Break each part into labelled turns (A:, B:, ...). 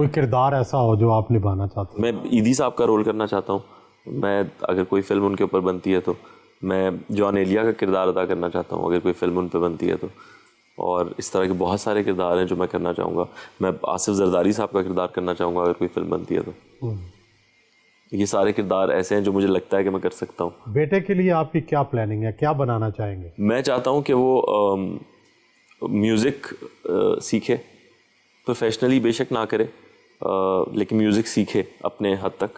A: कोई किरदार ऐसा हो जो आप निभाना चाहते हैं?
B: मैं ईदी साहब का रोल करना चाहता हूँ। मैं अगर कोई फिल्म उनके ऊपर बनती है तो मैं जॉन एलिया का किरदार अदा करना चाहता हूँ, अगर कोई फिल्म उन पर बनती है तो। और इस तरह के बहुत सारे किरदार हैं जो मैं करना चाहूँगा। मैं आसिफ जरदारी साहब का किरदार करना चाहूँगा अगर कोई फिल्म बनती है तो। ये सारे किरदार ऐसे हैं जो मुझे लगता है कि मैं कर सकता हूँ।
A: बेटे के लिए आपकी क्या प्लानिंग है, क्या बनाना चाहेंगे?
B: मैं चाहता हूँ कि वो म्यूज़िक सीखे, प्रोफेशनली बेशक ना करे, लेकिन म्यूज़िक सीखे अपने हद तक।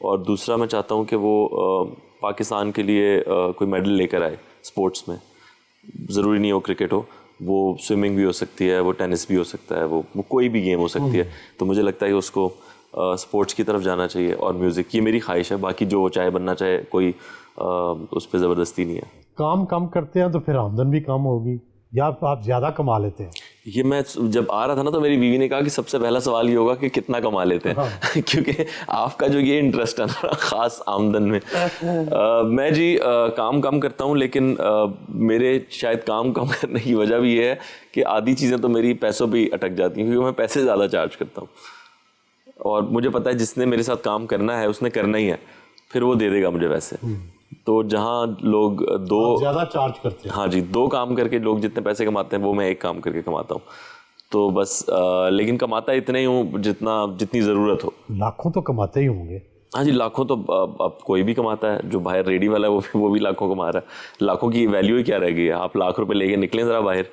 B: और दूसरा मैं चाहता हूँ कि वो पाकिस्तान के लिए कोई मेडल लेकर आए स्पोर्ट्स में। ज़रूरी नहीं हो क्रिकेट हो, वो स्विमिंग भी हो सकती है, वो टेनिस भी हो सकता है, वो कोई भी गेम हो सकती है। तो मुझे लगता है कि उसको स्पोर्ट्स की तरफ जाना चाहिए और म्यूज़िक, ये मेरी ख्वाहिश है। बाकी जो वो चाहे बनना चाहे, कोई उस पर ज़बरदस्ती नहीं है।
A: काम कम करते हैं तो फिर आमदन भी कम होगी, या आप ज़्यादा कमा लेते हैं?
B: ये मैं जब आ रहा था ना तो मेरी बीवी ने कहा कि सबसे पहला सवाल ये होगा कि कितना कमा लेते हैं। हाँ। क्योंकि आपका जो ये इंटरेस्ट है ना ख़ास आमदन में। मैं जी काम कम करता हूँ, लेकिन मेरे शायद काम कम करने की वजह भी ये है कि आधी चीज़ें तो मेरी पैसों पे ही अटक जाती हैं, क्योंकि मैं पैसे ज़्यादा चार्ज करता हूँ। और मुझे पता है जिसने मेरे साथ काम करना है उसने करना ही है, फिर वो दे देगा मुझे वैसे। तो जहाँ लोग
A: ज़्यादा चार्ज करते हैं।
B: हाँ जी, 2 काम करके लोग जितने पैसे कमाते हैं वो मैं 1 काम करके कमाता हूँ। तो बस लेकिन कमाता इतना ही हूँ जितनी ज़रूरत हो।
A: लाखों तो कमाते ही होंगे।
B: हाँ जी, लाखों तो अब कोई भी कमाता है। जो बाहर रेडी वाला है वो भी लाखों कमा रहा है। लाखों की वैल्यू ही क्या रह गई है? आप लाख रुपए लेके निकलें ज़रा बाहर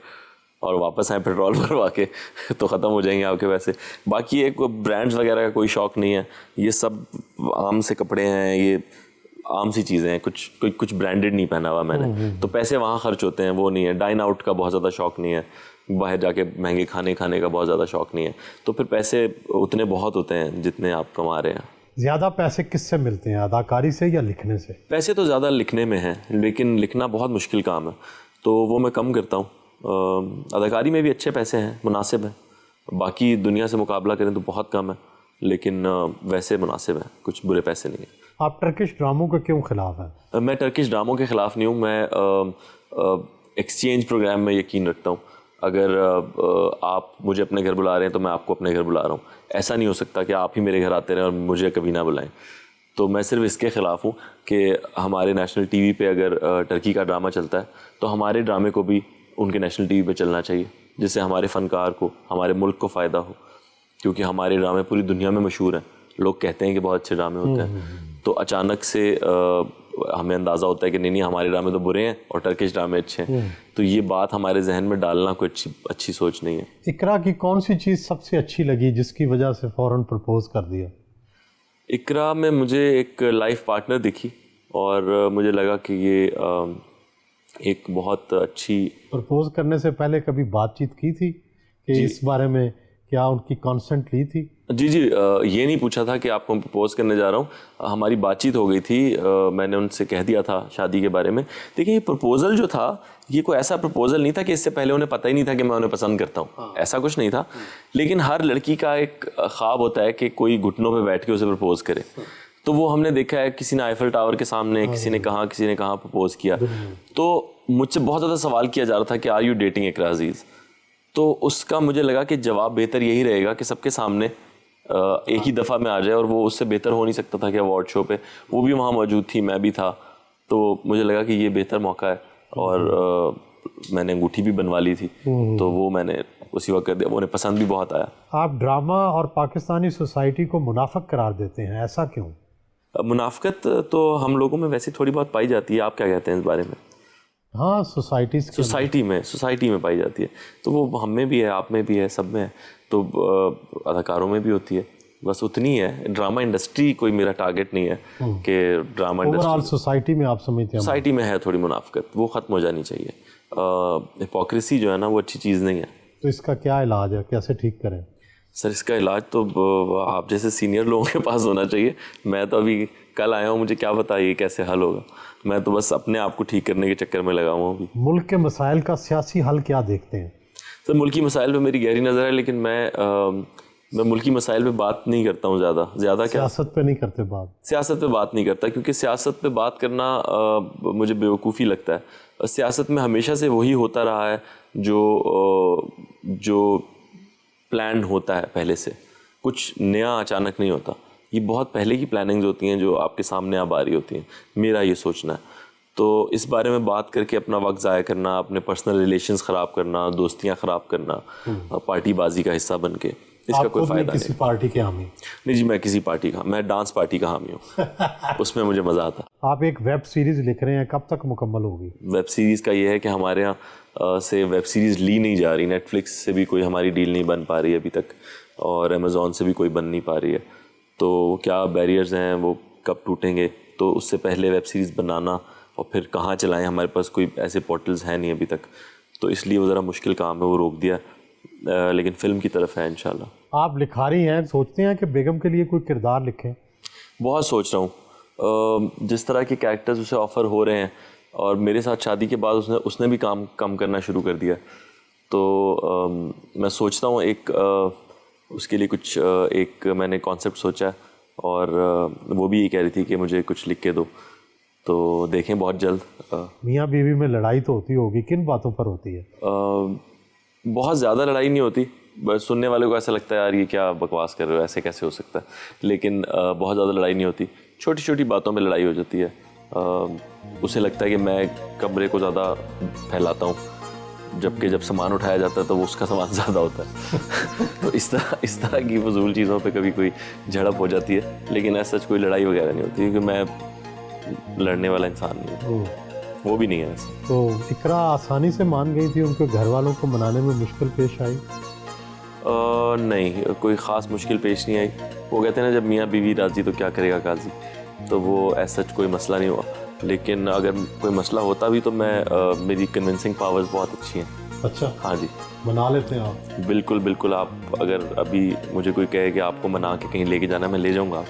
B: और वापस आए पेट्रोल भरवा के तो ख़त्म हो जाएंगे आपके पैसे। बाकी एक ब्रांड्स वगैरह का कोई शौक़ नहीं है। ये सब आम से कपड़े हैं, ये आम सी चीज़ें हैं। कुछ ब्रांडेड नहीं पहना हुआ मैंने, तो पैसे वहाँ खर्च होते हैं, वो नहीं है। डाइन आउट का बहुत ज़्यादा शौक़ नहीं है, बाहर जाके महंगे खाने का बहुत ज़्यादा शौक़ नहीं है। तो फिर पैसे उतने बहुत होते हैं जितने आप कमा रहे हैं।
A: ज़्यादा पैसे किससे मिलते हैं, अदाकारी से या लिखने से?
B: पैसे तो ज़्यादा लिखने में हैं, लेकिन लिखना बहुत मुश्किल काम है, तो वो मैं कम करता हूँ। अदाकारी में भी अच्छे पैसे हैं, मुनासिब है। बाकी दुनिया से मुकाबला करें तो बहुत कम है, लेकिन वैसे मुनासिब है, कुछ बुरे पैसे नहीं हैं।
A: आप टर्किश ड्रामों के क्यों ख़िलाफ़ हैं?
B: मैं टर्किश ड्रामों के ख़िलाफ़ नहीं हूँ। मैं एक्सचेंज प्रोग्राम में यकीन रखता हूँ। अगर आप मुझे अपने घर बुला रहे हैं तो मैं आपको अपने घर बुला रहा हूँ। ऐसा नहीं हो सकता कि आप ही मेरे घर आते रहें और मुझे कभी ना बुलाएं। तो मैं सिर्फ इसके ख़िलाफ़ हूँ कि हमारे नेशनल टीवी पे अगर टर्की का ड्रामा चलता है तो हमारे ड्रामे को भी उनके नेशनल टीवी पे चलना चाहिए, जिससे हमारे फ़नकार को, हमारे मुल्क को फ़ायदा हो। क्योंकि हमारे ड्रामे पूरी दुनिया में मशहूर हैं, लोग कहते हैं कि बहुत अच्छे ड्रामे होते हैं। तो अचानक से हमें अंदाज़ा होता है कि नहीं हमारे ड्रामे तो बुरे हैं और टर्किश ड्रामे अच्छे हैं। तो ये बात हमारे जहन में डालना कोई अच्छी सोच नहीं है।
A: इकरा की कौन सी चीज़ सबसे अच्छी लगी जिसकी वजह से फ़ौरन प्रपोज कर दिया?
B: इकरा में मुझे एक लाइफ पार्टनर दिखी और मुझे लगा कि ये एक बहुत अच्छी।
A: प्रपोज करने से पहले कभी बातचीत की थी कि इस बारे में, क्या उनकी कंसेंट ली थी?
B: जी, ये नहीं पूछा था कि आपको मैं प्रपोज करने जा रहा हूँ। हमारी बातचीत हो गई थी, मैंने उनसे कह दिया था शादी के बारे में। देखिए, ये प्रपोज़ल जो था, ये कोई ऐसा प्रपोज़ल नहीं था कि इससे पहले उन्हें पता ही नहीं था कि मैं उन्हें पसंद करता हूँ। ऐसा कुछ नहीं था। लेकिन हर लड़की का एक ख्वाब होता है कि कोई घुटनों पे बैठ के उसे प्रपोज़ करे। तो वो हमने देखा है, किसी ने आईफल टावर के सामने, किसी ने कहाँ प्रपोज़ किया। तो मुझसे बहुत ज़्यादा सवाल किया जा रहा था कि आर यू डेटिंग इकरा अजीज़? तो उसका मुझे लगा कि जवाब बेहतर यही रहेगा कि सबके सामने एक ही दफ़ा में आ जाए, और वो उससे बेहतर हो नहीं सकता था कि अवार्ड शो पे वो भी वहाँ मौजूद थी, मैं भी था। तो मुझे लगा कि ये बेहतर मौका है, और मैंने अंगूठी भी बनवा ली थी, तो वो मैंने उसी वक्त कर दिया। उन्हें पसंद भी बहुत आया।
A: आप ड्रामा और पाकिस्तानी सोसाइटी को मुनाफिक करार देते हैं, ऐसा क्यों?
B: मुनाफिकत तो हम लोगों में वैसे थोड़ी बहुत पाई जाती है। आप क्या कहते हैं इस बारे में?
A: हाँ, सोसाइटी
B: में पाई जाती है। तो वो हम में भी है, आप में भी है, सब में है। तो अदाकारों में भी होती है, बस उतनी है। ड्रामा इंडस्ट्री कोई मेरा टारगेट नहीं है कि ड्रामा इंडस्ट्री।
A: सोसाइटी में आप समझते हैं?
B: सोसाइटी में है थोड़ी मुनाफिकत, वो ख़त्म हो जानी चाहिए। हिपोक्रेसी जो है ना, वो अच्छी चीज़ नहीं है।
A: तो इसका क्या इलाज है, कैसे ठीक करें?
B: सर, इसका इलाज तो आप जैसे सीनियर लोगों के पास होना चाहिए। मैं तो अभी कल आया हूँ, मुझे क्या बताइए कैसे हल होगा। मैं तो बस अपने आप को ठीक करने के चक्कर में लगा हुआ हूँ अभी।
A: मुल्क के मसाइल का सियासी हल क्या देखते हैं?
B: सर, मुल्की मसाइल पे मेरी गहरी नज़र है, लेकिन मैं मुल्की मसाइल पे बात नहीं करता हूँ ज़्यादा। क्या
A: सियासत पे नहीं करते बात?
B: सियासत पे बात नहीं करता, क्योंकि सियासत पे बात करना मुझे बेवकूफ़ी लगता है। सियासत में हमेशा से वही होता रहा है जो प्लान होता है पहले से। कुछ नया अचानक नहीं होता, ये बहुत पहले की प्लानिंग्स होती हैं जो आपके सामने अब आ रही होती हैं, मेरा ये सोचना है। तो इस बारे में बात करके अपना वक्त ज़ाया करना, अपने पर्सनल रिलेशंस ख़राब करना, दोस्तियां ख़राब करना, पार्टीबाजी का हिस्सा बन के, इसका कोई फ़ायदा
A: किसी पार्टी के हामी?
B: नहीं जी, मैं किसी पार्टी का, मैं डांस पार्टी का हामी हूँ। उसमें मुझे मज़ा आता।
A: आप एक वेब सीरीज़ लिख रहे हैं, कब तक मुकम्मल होगी?
B: वेब सीरीज़ का ये है कि हमारे यहाँ से वेब सीरीज़ ली नहीं जा रही, नेटफ्लिक्स से भी कोई हमारी डील नहीं बन पा रही है अभी तक, और अमेज़ॉन से भी कोई बन नहीं पा रही है। तो क्या बैरियर्स हैं, वो कब टूटेंगे, तो उससे पहले वेब सीरीज़ बनाना और फिर कहाँ चलाएं, हमारे पास कोई ऐसे पोर्टल्स हैं नहीं अभी तक, तो इसलिए वो ज़रा मुश्किल काम है, वो रोक दिया। लेकिन फ़िल्म की तरफ है इंशाल्लाह।
A: आप लिखारी हैं, सोचते हैं कि बेगम के लिए कोई किरदार लिखें?
B: बहुत सोच रहा हूँ, जिस तरह के कैरेक्टर्स उसे ऑफ़र हो रहे हैं, और मेरे साथ शादी के बाद उसने भी काम कम करना शुरू कर दिया। तो मैं सोचता हूँ एक उसके लिए कुछ एक मैंने कॉन्सेप्ट सोचा है, और वो भी ये कह रही थी कि मुझे कुछ लिख के दो, तो देखें बहुत जल्द।
A: मियाँ बीवी में लड़ाई तो होती होगी, किन बातों पर होती है?
B: बहुत ज़्यादा लड़ाई नहीं होती, बस सुनने वाले को ऐसा लगता है यार ये क्या बकवास कर रहे हो, ऐसे कैसे हो सकता है, लेकिन बहुत ज़्यादा लड़ाई नहीं होती, छोटी छोटी बातों में लड़ाई हो जाती है। उसे लगता है कि मैं कमरे को ज़्यादा फैलाता हूँ, जबकि जब सामान उठाया जाता है तो वो उसका सामान ज़्यादा होता है। तो इस तरह की फजूल चीज़ों पे कभी कोई झड़प हो जाती है, लेकिन ऐसा कोई लड़ाई वगैरह नहीं होती, क्योंकि मैं लड़ने वाला इंसान नहीं हूँ, वो भी नहीं है वैसे।
A: तो इकरा आसानी से मान गई थी, उनके घर वालों को मनाने में मुश्किल पेश आई?
B: नहीं, कोई ख़ास मुश्किल पेश नहीं आई। वो कहते हैं ना, जब मियाँ बीवी राज़ी तो क्या करेगा काजी, तो वो ऐसा कोई मसला नहीं हुआ। लेकिन अगर कोई मसला होता भी तो मैं मेरी कन्विंसिंग पावर्स बहुत अच्छी हैं।
A: अच्छा,
B: हाँ जी,
A: मना लेते हैं आप?
B: बिल्कुल बिल्कुल। आप अगर अभी मुझे कोई कहे कि आपको मना के कहीं लेके जाना है, मैं ले जाऊँगा।